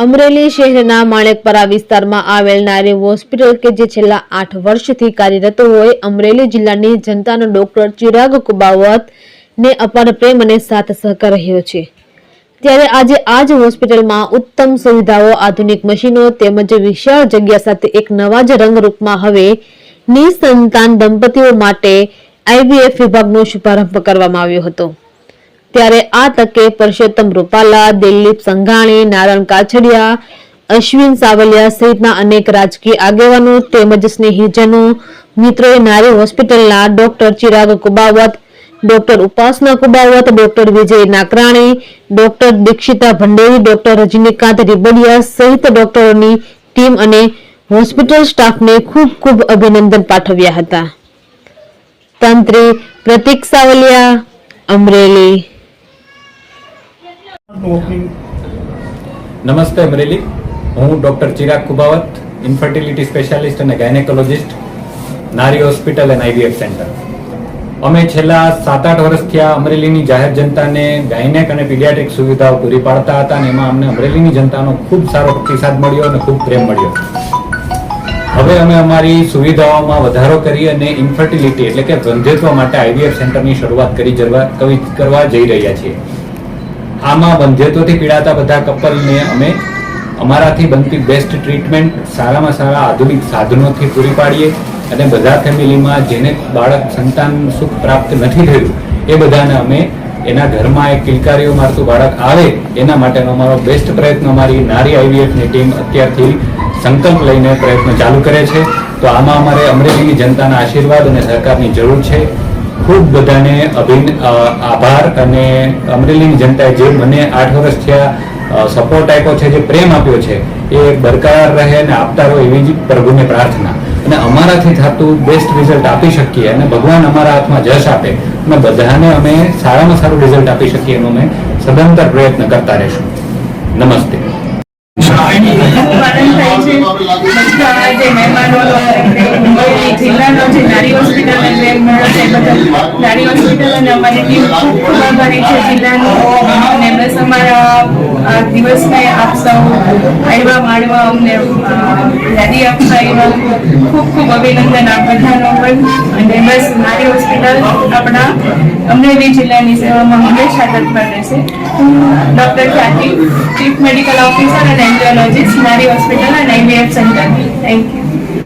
અમરેલી શહેરના માણેકપરા વિસ્તારમાં આવેલ નારી હોસ્પિટલ કે જે છેલ્લા 8 વર્ષથી કાર્યરત હોય અમરેલી જિલ્લાની જનતાનો ડોક્ટર ચિરાગ કુબાવત ને અપાર પ્રેમ અને સાથ સહકાર રહ્યો છે। ત્યારે આજે આ જ હોસ્પિટલમાં ઉત્તમ સુવિધાઓ, આધુનિક મશીનો તેમજ વિશાળ જગ્યા સાથે એક નવા જ રંગરૂપમાં હવે નિસંતાન દંપતીઓ માટે IVF વિભાગનો શુભારંભ કરવામાં આવ્યો હતો। ત્યારે આ તકે પરસોત્તમ રૂપાલા, દિલીપ સંઘાણી, નારણ કાછડિયા, અશ્વિન સાવલિયા સહિતના અનેક રાજકીય આગેવાનો તેમજ સ્નેહીજનો મિત્રોએ નારી હોસ્પિટલના ડોક્ટર ચિરાગ કુબાવત, ડોક્ટર ઉપાસના કુબાવત, ડોક્ટર વિજય નાકરાણી, ડોક્ટર દીક્ષિતા ભંડેરી, ડોક્ટર રજનીકાંત રીબડિયા સહિત ડોક્ટરોની ટીમ અને હોસ્પિટલ સ્ટાફને ખૂબ ખૂબ અભિનંદન પાઠવ્યા હતા। તંત્રી પ્રતિક સાવલિયા, અમરેલી। નમસ્તે અમરેલી, હું doctor Chirag Kubavat, infertility specialist અને ગાયનેકોલોજિસ્ટ, નારી હોસ્પિટલ એન્ડ IVF સેન્ટર। અમે છેલ્લા 7-8 વર્ષથી આ અમરેલીની જાહેર જનતાને ગાયનેક અને પીડિયાટ્રિક સુવિધાઓ પૂરી પાડતા હતા અને એમાં અમને અમરેલીની જનતાનો ખૂબ સારો પ્રતિસાદ મળ્યો અને ખૂબ પ્રેમ મળ્યો। હવે અમે અમારી સુવિધાઓમાં વધારો કરી અને ઇન્ફર્ટિલિટી એટલે કે વંધ્યત્વ માટે IVF સેન્ટરની શરૂઆત કરવા જઈ રહ્યા છીએ। આમાં વંધ્યત્વથી પીડાતા બધા કપલને અમે અમારાથી બનતી બેસ્ટ ટ્રીટમેન્ટ સારામાં સારા આધુનિક સાધનોથી પૂરી પાડીએ અને બધા ફેમિલીમાં જેને બાળક સંતાન સુખ પ્રાપ્ત નથી થયું એ બધાને અમે એના ઘરમાં એક કિલકારીઓ મારતું બાળક આવે એના માટેનો અમારો બેસ્ટ પ્રયત્ન અમારી નારી IVFની ટીમ અત્યારથી સંકલ્પ લઈને પ્રયત્ન ચાલુ કરે છે। તો આમાં અમારે અમરેલીની જનતાના આશીર્વાદ અને સહકારની જરૂર છે। ખૂબ બધાને આભાર અને અમરેલીની જનતાએ જે મને 8 વર્ષ થયા સપોર્ટ આપ્યો છે, જે પ્રેમ આપ્યો છે એ બરકરાર રહે અને આપતા રહો એવી જ પ્રભુને પ્રાર્થના। અને અમારાથી થતું બેસ્ટ રિઝલ્ટ આપી શકીએ અને ભગવાન અમારા હાથમાં જશ આપે અને બધાને અમે સારામાં સારું રિઝલ્ટ આપી શકીએ એનો અમે સદંતર પ્રયત્ન કરતા રહીશું। નમસ્તે। જિલ્લાનો જે નારી હોસ્પિટલ નારી હોસ્પિટલ અને અમારી ટીમ ખૂબ ખૂબ આભારી છે જિલ્લાનો અને બસ અમારા દિવસને આપ સૌ આવ્યા માણવા અમને યાદી આપતા એવા ખૂબ ખૂબ અભિનંદન આપ બધાનો પણ। અને બસ નારી હોસ્પિટલ આપણા અમરેલી જિલ્લાની સેવામાં હંમેશા તત્પર રહેશે। ડોક્ટર ખ્યાતિ, ચીફ મેડિકલ ઓફિસર અને એન્જિયોલોજિસ્ટ, નારી હોસ્પિટલ અને IVF સેન્ટર। Thank you.